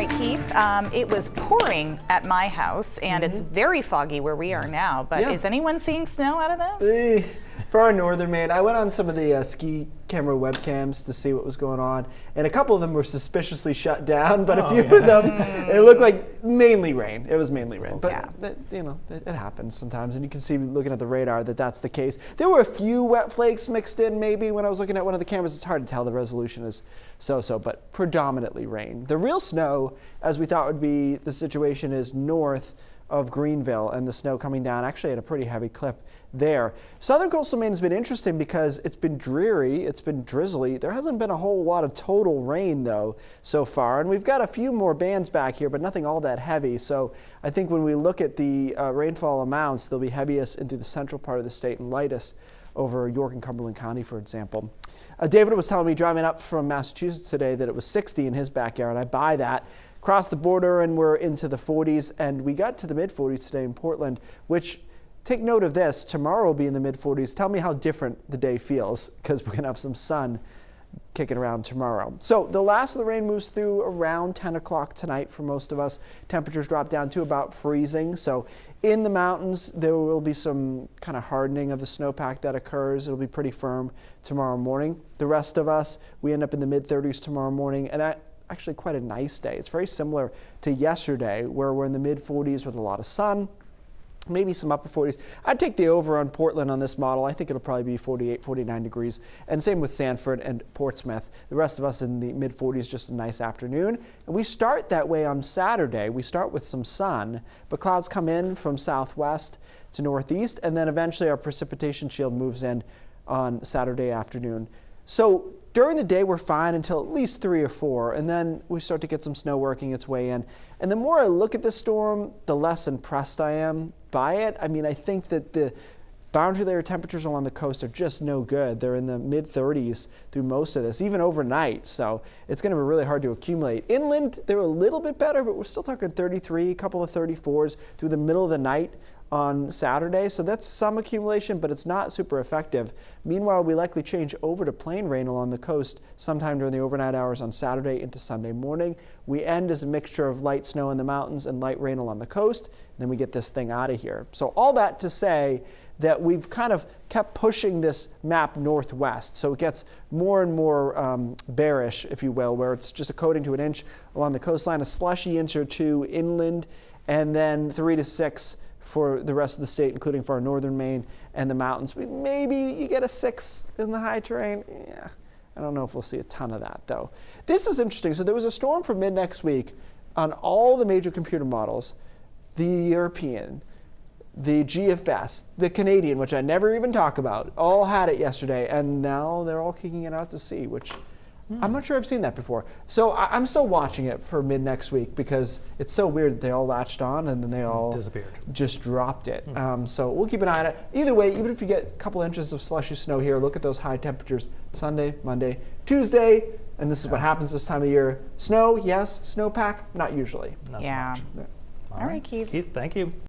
right, Keith. It was pouring at my house, and it's very foggy where we are now. But is anyone seeing snow out of this? For our northern Maine, I went on some of the ski camera webcams to see what was going on, and a couple of them were suspiciously shut down, but a few of them, it looked like mainly rain. It was mainly rain, but it happens sometimes, and you can see looking at the radar that that's the case. There were a few wet flakes mixed in maybe when I was looking at one of the cameras. It's hard to tell, the resolution is so-so, but predominantly rain. The real snow, as we thought would be the situation, is north of Greenville, and the snow coming down actually at a pretty heavy clip there. Southern coastal Maine has been interesting because it's been dreary, it's been drizzly. There hasn't been a whole lot of total rain though so far, and we've got a few more bands back here, but nothing all that heavy. So I think when we look at the rainfall amounts, they'll be heaviest into the central part of the state and lightest over York and Cumberland County, for example. David was telling me driving up from Massachusetts today that it was 60 in his backyard. I buy that. Crossed the border and we're into the 40s, and we got to the mid-40s today in Portland, which, take note of this, tomorrow will be in the mid-40s. Tell me how different the day feels, because we're going to have some sun kicking around tomorrow. So the last of the rain moves through around 10 o'clock tonight for most of us. Temperatures drop down to about freezing. So in the mountains, there will be some kind of hardening of the snowpack that occurs. It'll be pretty firm tomorrow morning. The rest of us, we end up in the mid-30s tomorrow morning, and actually quite a nice day. It's very similar to yesterday, where we're in the mid-40s with a lot of sun, maybe some upper 40s. I'd take the over on Portland on this model. I think it'll probably be 48, 49 degrees. And same with Sanford and Portsmouth. The rest of us in the mid-40s, just a nice afternoon. And we start that way on Saturday. We start with some sun, but clouds come in from southwest to northeast, and then eventually our precipitation shield moves in on Saturday afternoon. So during the day, we're fine until at least 3 or 4, and then we start to get some snow working its way in. And the more I look at this storm, the less impressed I am by it. I mean, I think that the boundary layer temperatures along the coast are just no good. They're in the mid-30s through most of this, even overnight. So it's going to be really hard to accumulate. Inland, they're a little bit better, but we're still talking 33, a couple of 34s through the middle of the night on Saturday, so that's some accumulation, but it's not super effective. Meanwhile, we likely change over to plain rain along the coast sometime during the overnight hours on Saturday into Sunday morning. We end as a mixture of light snow in the mountains and light rain along the coast, and then we get this thing out of here. So all that to say that we've kind of kept pushing this map northwest, so it gets more and more bearish, if you will, where it's just a coating to an inch along the coastline, a slushy inch or two inland, and then 3 to 6 for the rest of the state, including for our northern Maine and the mountains. Maybe you get a 6 in the high terrain. Yeah, I don't know if we'll see a ton of that, though. This is interesting. So there was a storm for mid-next week on all the major computer models, the European, the GFS, the Canadian, which I never even talk about, all had it yesterday, and now they're all kicking it out to sea, which I'm not sure I've seen that before. So I'm still watching it for mid-next week because it's so weird that they all latched on and then they all disappeared, just dropped it. So we'll keep an eye on it. Either way, even if you get a couple inches of slushy snow here, look at those high temperatures Sunday, Monday, Tuesday, and this is what happens this time of year. Snow, yes. Snowpack, not usually. Not so much. All right, Keith. Keith, thank you.